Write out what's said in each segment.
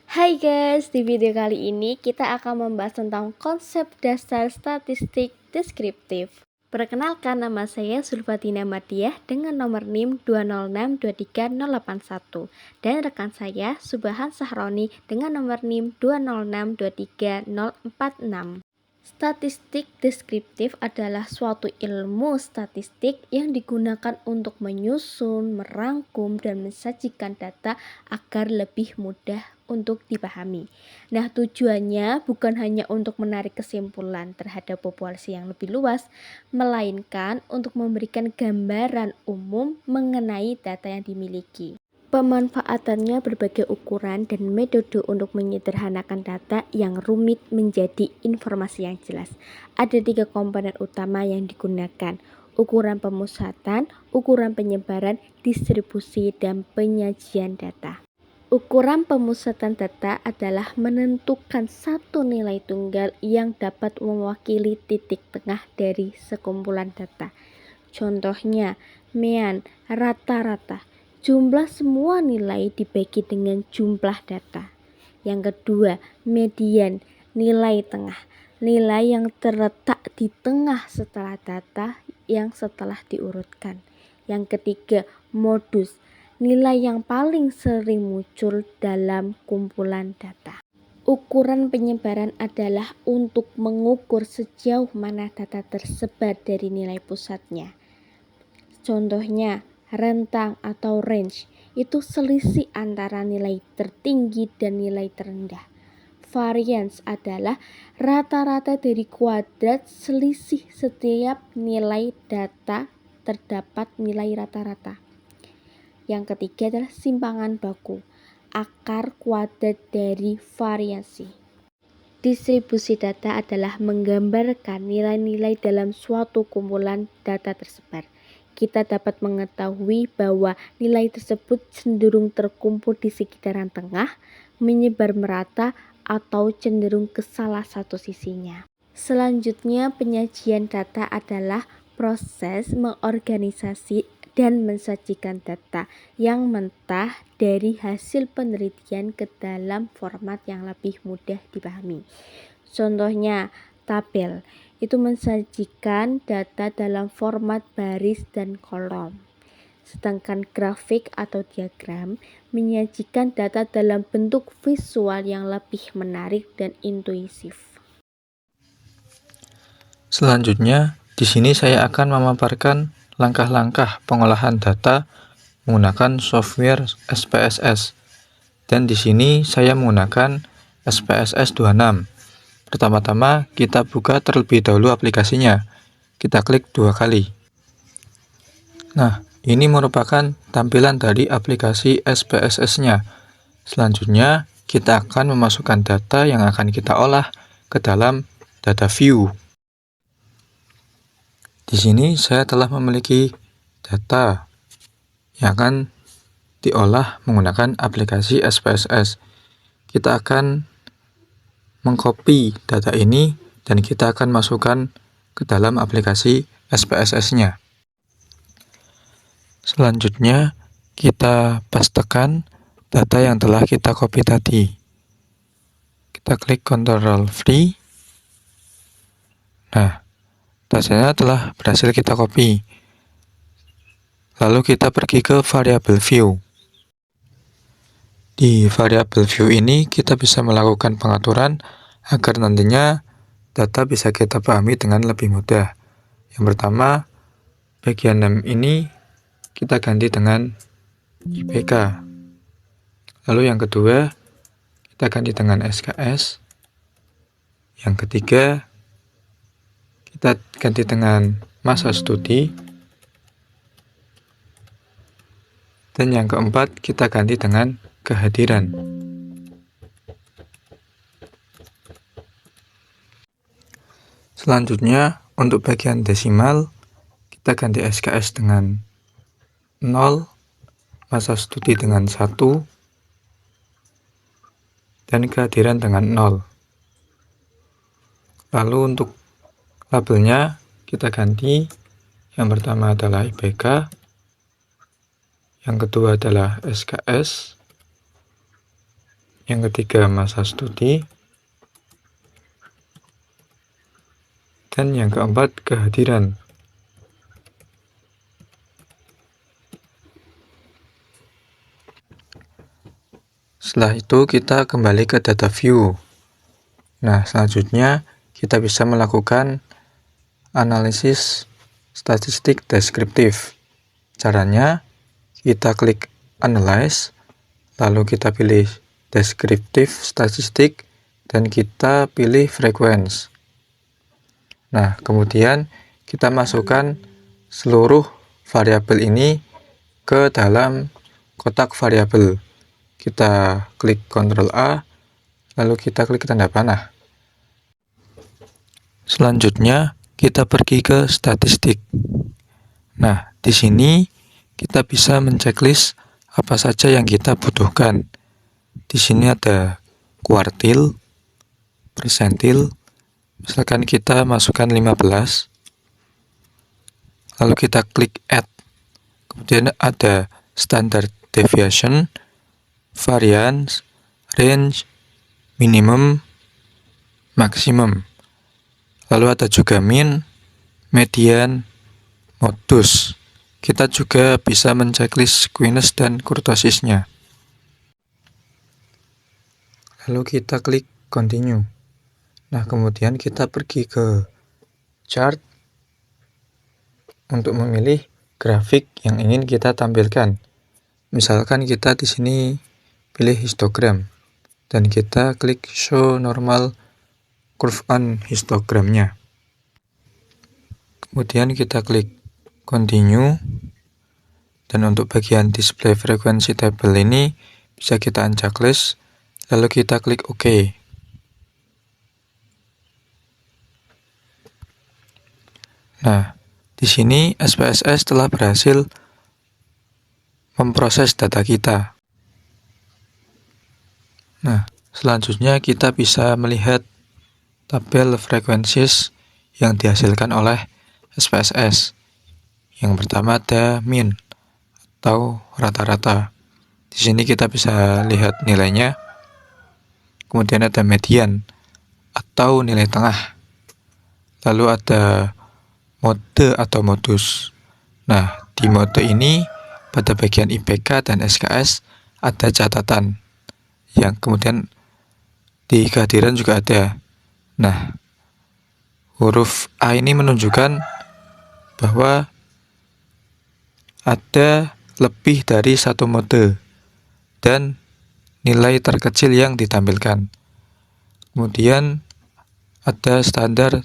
Hai guys, di video kali ini kita akan membahas tentang konsep dasar statistik deskriptif. Perkenalkan, nama saya Zulfatina Madiah dengan nomor NIM 2062301 dan rekan saya Subhan Sahroni dengan nomor NIM 2062346. Statistik deskriptif adalah suatu ilmu statistik yang digunakan untuk menyusun, merangkum, dan mensajikan data agar lebih mudah untuk dipahami. Nah, tujuannya bukan hanya untuk menarik kesimpulan terhadap populasi yang lebih luas, melainkan untuk memberikan gambaran umum mengenai data yang dimiliki. Pemanfaatannya berbagai ukuran dan metode untuk menyederhanakan data yang rumit menjadi informasi yang jelas. Ada 3 komponen utama yang digunakan: ukuran pemusatan, ukuran penyebaran, distribusi, dan penyajian data. Ukuran pemusatan data adalah menentukan satu nilai tunggal yang dapat mewakili titik tengah dari sekumpulan data. Contohnya, mean, rata-rata. Jumlah semua nilai dibagi dengan jumlah data. Yang kedua, median, nilai tengah. Nilai yang terletak di tengah setelah data yang setelah diurutkan. Yang ketiga, modus, nilai yang paling sering muncul dalam kumpulan data. Ukuran penyebaran adalah untuk mengukur sejauh mana data tersebar dari nilai pusatnya. Contohnya, rentang atau range itu selisih antara nilai tertinggi dan nilai terendah. Variance adalah rata-rata dari kuadrat selisih setiap nilai data terdapat nilai rata-rata. Yang ketiga adalah simpangan baku, akar kuadrat dari variasi. Distribusi data adalah menggambarkan nilai-nilai dalam suatu kumpulan data tersebar. Kita dapat mengetahui bahwa nilai tersebut cenderung terkumpul di sekitaran tengah, menyebar merata, atau cenderung ke salah satu sisinya. Selanjutnya, penyajian data adalah proses mengorganisasi dan mensajikan data yang mentah dari hasil penelitian ke dalam format yang lebih mudah dipahami. Contohnya, tabel itu mensajikan data dalam format baris dan kolom. Sedangkan grafik atau diagram menyajikan data dalam bentuk visual yang lebih menarik dan intuisif. Selanjutnya, di sini saya akan memaparkan langkah-langkah pengolahan data menggunakan software SPSS. Dan di sini saya menggunakan SPSS 26. Pertama-tama kita buka terlebih dahulu aplikasinya. Kita klik 2 kali. Nah, ini merupakan tampilan dari aplikasi SPSS-nya. Selanjutnya, kita akan memasukkan data yang akan kita olah ke dalam data view. Di sini saya telah memiliki data yang akan diolah menggunakan aplikasi SPSS. Kita akan mengcopy data ini dan kita akan masukkan ke dalam aplikasi SPSS-nya. Selanjutnya, kita pastekan data yang telah kita copy tadi. Kita klik Ctrl V. Nah, datanya telah berhasil kita copy. Lalu kita pergi ke variabel view. Di variabel view ini kita bisa melakukan pengaturan agar nantinya data bisa kita pahami dengan lebih mudah. Yang pertama, bagian name ini kita ganti dengan IPK. Lalu yang kedua, kita ganti dengan SKS. Yang ketiga, kita ganti dengan masa studi. Dan yang keempat, kita ganti dengan kehadiran. Selanjutnya, untuk bagian desimal, kita ganti SKS dengan 0, masa studi dengan 1, dan kehadiran dengan 0. Lalu untuk labelnya, kita ganti. Yang pertama adalah IPK, yang kedua adalah SKS, yang ketiga masa studi, dan yang keempat kehadiran. Setelah itu kita kembali ke data view. Nah, selanjutnya kita bisa melakukan analisis statistik deskriptif. Caranya, kita klik Analyze, lalu kita pilih Descriptive Statistik, dan kita pilih Frequency. Nah, kemudian kita masukkan seluruh variabel ini ke dalam kotak variabel. Kita klik Ctrl A, lalu kita klik tanda panah. Selanjutnya, kita pergi ke statistik. Nah, di sini kita bisa menceklis apa saja yang kita butuhkan. Di sini ada kuartil, persentil. Misalkan kita masukkan 15. Lalu kita klik Add. Kemudian ada standard deviation, variance, range, minimum, maksimum. Lalu ada juga mean, median, modus. Kita juga bisa menceklis skewness dan kurtosisnya. Lalu kita klik continue. Nah, kemudian kita pergi ke chart untuk memilih grafik yang ingin kita tampilkan. Misalkan kita di sini pilih histogram dan kita klik show normal curve on histogramnya. Kemudian kita klik continue, dan untuk bagian display frequency table ini bisa kita unchecklist, lalu kita klik OK. Nah, di sini SPSS telah berhasil memproses data kita. Nah, selanjutnya kita bisa melihat tabel frequencies yang dihasilkan oleh SPSS. Yang pertama ada mean atau rata-rata. Di sini kita bisa lihat nilainya. Kemudian ada median atau nilai tengah. Lalu ada mode atau modus. Nah, di mode ini pada bagian IPK dan SKS ada catatan. Yang kemudian di kehadiran juga ada. Nah, huruf A ini menunjukkan bahwa ada lebih dari satu mode dan nilai terkecil yang ditampilkan. Kemudian ada standar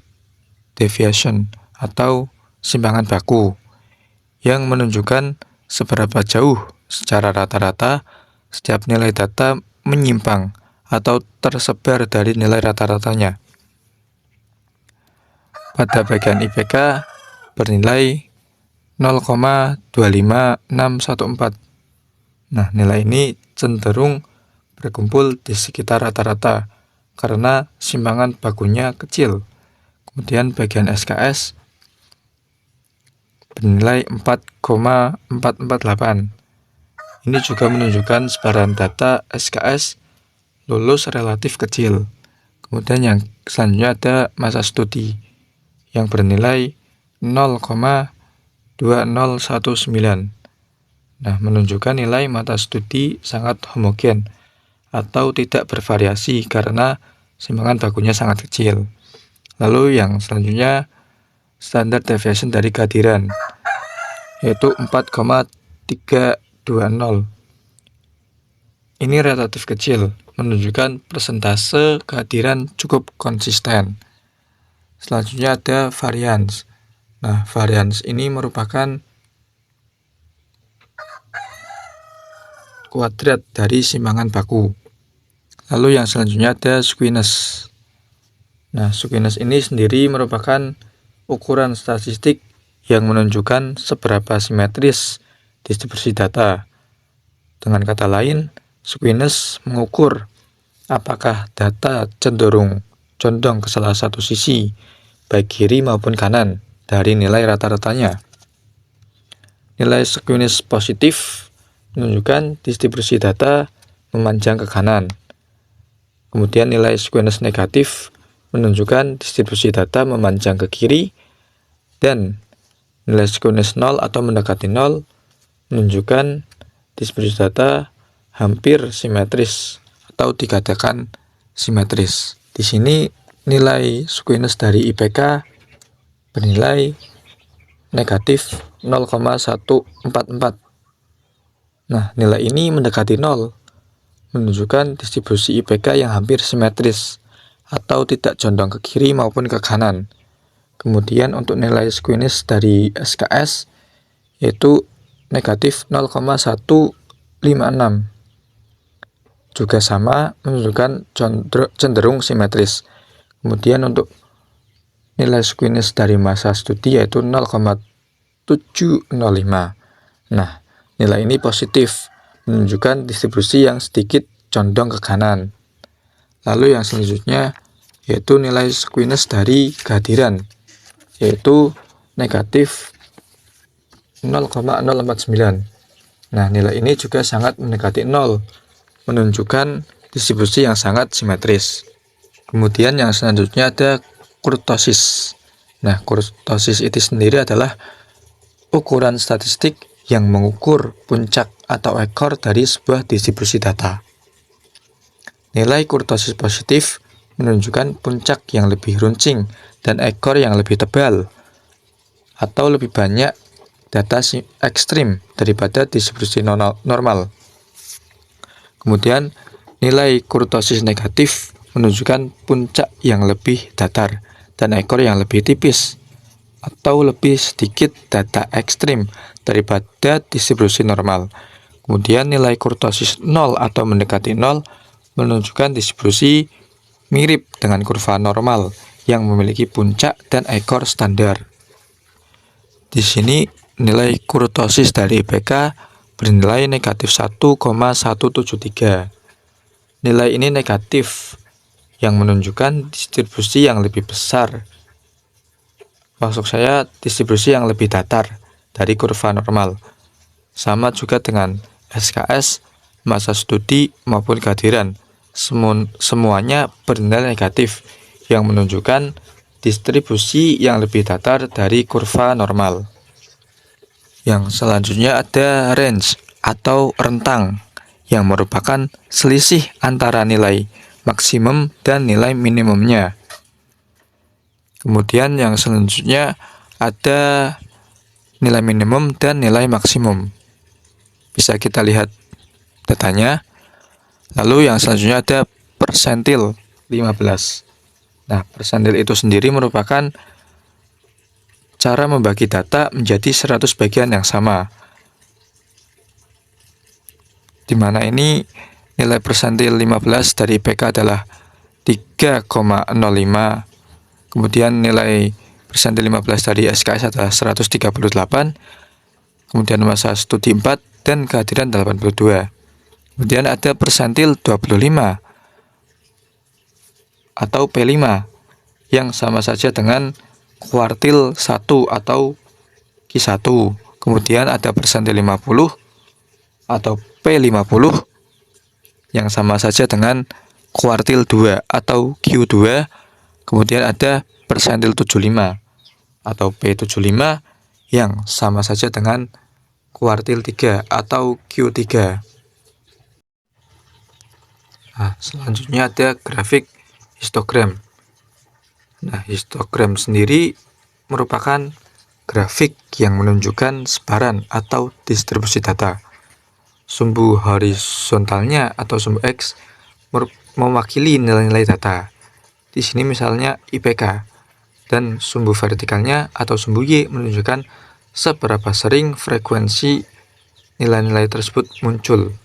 deviation atau simpangan baku yang menunjukkan seberapa jauh secara rata-rata setiap nilai data menyimpang atau tersebar dari nilai rata-ratanya. Pada bagian IPK bernilai 0,25614. Nah, nilai ini cenderung berkumpul di sekitar rata-rata karena simpangan bakunya kecil. Kemudian bagian SKS bernilai 4,448. Ini juga menunjukkan sebaran data SKS lulus relatif kecil. Kemudian yang selanjutnya ada masa studi yang bernilai 0,2019. Nah, menunjukkan nilai mata studi sangat homogen atau tidak bervariasi karena simpangan bakunya sangat kecil. Lalu yang selanjutnya standard deviation dari kehadiran, yaitu 4,320. Ini relatif kecil, menunjukkan persentase kehadiran cukup konsisten. Selanjutnya ada variance. Nah, variance ini merupakan kuadrat dari simpangan baku. Lalu yang selanjutnya ada skewness. Nah, skewness ini sendiri merupakan ukuran statistik yang menunjukkan seberapa simetris distribusi data. Dengan kata lain, skewness mengukur apakah data cenderung condong ke salah satu sisi, baik kiri maupun kanan, dari nilai rata-ratanya. Nilai skewness positif menunjukkan distribusi data memanjang ke kanan. Kemudian nilai squeness negatif menunjukkan distribusi data memanjang ke kiri, dan nilai squeness 0 atau mendekati 0 menunjukkan distribusi data hampir simetris atau dikatakan simetris. Di sini nilai squeness dari IPK bernilai negatif 0,144. Nah, nilai ini mendekati 0, menunjukkan distribusi IPK yang hampir simetris atau tidak condong ke kiri maupun ke kanan. Kemudian untuk nilai squeness dari SKS yaitu negatif 0,156. Juga sama, menunjukkan cenderung simetris. Kemudian untuk nilai squeness dari massa studi yaitu 0,705. Nah, nilai ini positif, menunjukkan distribusi yang sedikit condong ke kanan. Lalu yang selanjutnya yaitu nilai squeness dari kehadiran, yaitu negatif 0,049. Nah, nilai ini juga sangat mendekati 0, menunjukkan distribusi yang sangat simetris. Kemudian yang selanjutnya ada kurtosis. Nah, kurtosis itu sendiri adalah ukuran statistik yang mengukur puncak atau ekor dari sebuah distribusi data. Nilai kurtosis positif menunjukkan puncak yang lebih runcing dan ekor yang lebih tebal atau lebih banyak data ekstrim daripada distribusi normal. Kemudian nilai kurtosis negatif menunjukkan puncak yang lebih datar dan ekor yang lebih tipis atau lebih sedikit data ekstrim daripada distribusi normal. Kemudian nilai kurtosis 0 atau mendekati 0 menunjukkan distribusi mirip dengan kurva normal yang memiliki puncak dan ekor standar. Di sini nilai kurtosis dari IPK bernilai negatif 1,173. Nilai ini negatif yang menunjukkan distribusi yang lebih besar. Maksud saya distribusi yang lebih datar dari kurva normal. Sama juga dengan SKS, massa studi maupun kehadiran. Semuanya bernilai negatif yang menunjukkan distribusi yang lebih datar dari kurva normal. Yang selanjutnya ada range atau rentang yang merupakan selisih antara nilai maksimum dan nilai minimumnya. Kemudian yang selanjutnya ada nilai minimum dan nilai maksimum. Bisa kita lihat datanya. Lalu yang selanjutnya ada persentil 15. Nah, persentil itu sendiri merupakan cara membagi data menjadi 100 bagian yang sama, di mana ini nilai persentil 15 dari IPK adalah 3,05, kemudian nilai persentil 15 dari SKS adalah 138, kemudian massa studi 4, dan kehadiran 82. Kemudian ada persentil 25 atau P5 yang sama saja dengan kuartil 1 atau Q1. Kemudian ada persentil 50 atau P50 yang sama saja dengan kuartil 2 atau Q2. Kemudian ada persentil 75 atau P75 yang sama saja dengan kuartil 3 atau Q3. Nah, selanjutnya ada grafik histogram. Nah, histogram sendiri merupakan grafik yang menunjukkan sebaran atau distribusi data. Sumbu horizontalnya atau sumbu X mewakili nilai-nilai data. Di sini misalnya IPK, dan sumbu vertikalnya atau sumbu Y menunjukkan seberapa sering frekuensi nilai-nilai tersebut muncul.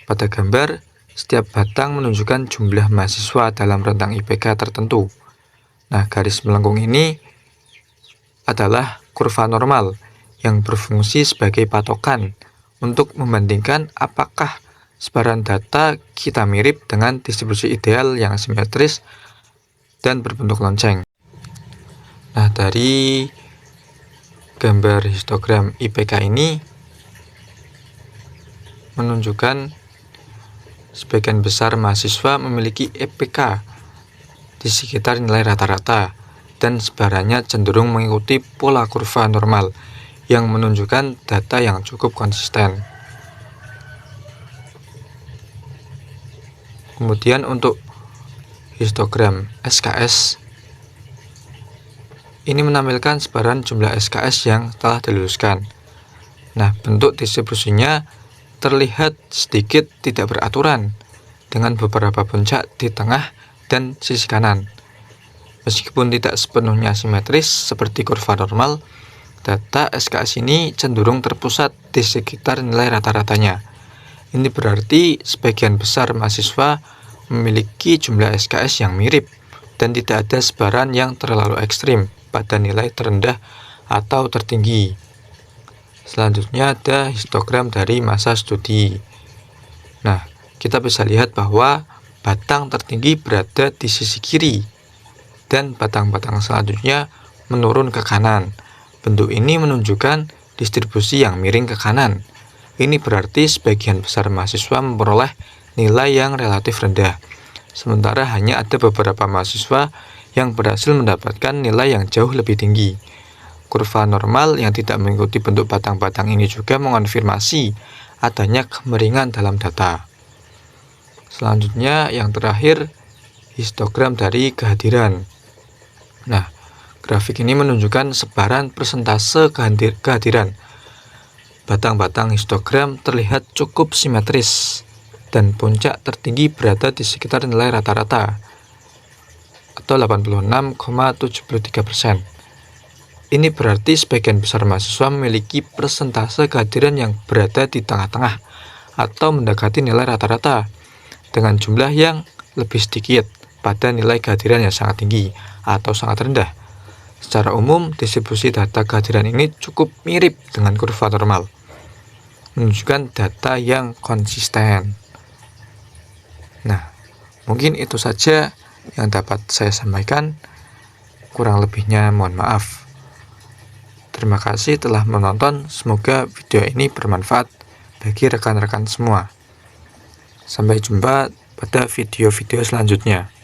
Pada gambar, setiap batang menunjukkan jumlah mahasiswa dalam rentang IPK tertentu. Nah, garis melengkung ini adalah kurva normal yang berfungsi sebagai patokan untuk membandingkan apakah sebaran data kita mirip dengan distribusi ideal yang simetris dan berbentuk lonceng. Nah, dari gambar histogram IPK ini menunjukkan sebagian besar mahasiswa memiliki EPK di sekitar nilai rata-rata, dan sebarannya cenderung mengikuti pola kurva normal yang menunjukkan data yang cukup konsisten. Kemudian untuk histogram SKS, ini menampilkan sebaran jumlah SKS yang telah diluluskan. Nah, bentuk distribusinya terlihat sedikit tidak beraturan, dengan beberapa puncak di tengah dan sisi kanan. Meskipun tidak sepenuhnya simetris seperti kurva normal, data SKS ini cenderung terpusat di sekitar nilai rata-ratanya. Ini berarti sebagian besar mahasiswa memiliki jumlah SKS yang mirip dan tidak ada sebaran yang terlalu ekstrim pada nilai terendah atau tertinggi. Selanjutnya ada histogram dari masa studi. Nah, kita bisa lihat bahwa batang tertinggi berada di sisi kiri dan batang-batang selanjutnya menurun ke kanan. Bentuk ini menunjukkan distribusi yang miring ke kanan. Ini berarti sebagian besar mahasiswa memperoleh nilai yang relatif rendah, sementara hanya ada beberapa mahasiswa yang berhasil mendapatkan nilai yang jauh lebih tinggi. Kurva normal yang tidak mengikuti bentuk batang-batang ini juga mengonfirmasi adanya kemiringan dalam data. Selanjutnya yang terakhir, histogram dari kehadiran. Nah, grafik ini menunjukkan sebaran persentase kehadiran. Batang-batang histogram terlihat cukup simetris dan puncak tertinggi berada di sekitar nilai rata-rata atau 86,73%. Ini berarti sebagian besar mahasiswa memiliki persentase kehadiran yang berada di tengah-tengah atau mendekati nilai rata-rata, dengan jumlah yang lebih sedikit pada nilai kehadiran yang sangat tinggi atau sangat rendah. Secara umum, distribusi data kehadiran ini cukup mirip dengan kurva normal, menunjukkan data yang konsisten. Nah, mungkin itu saja yang dapat saya sampaikan. Kurang lebihnya mohon maaf. Terima kasih telah menonton. Semoga video ini bermanfaat bagi rekan-rekan semua. Sampai jumpa pada video-video selanjutnya.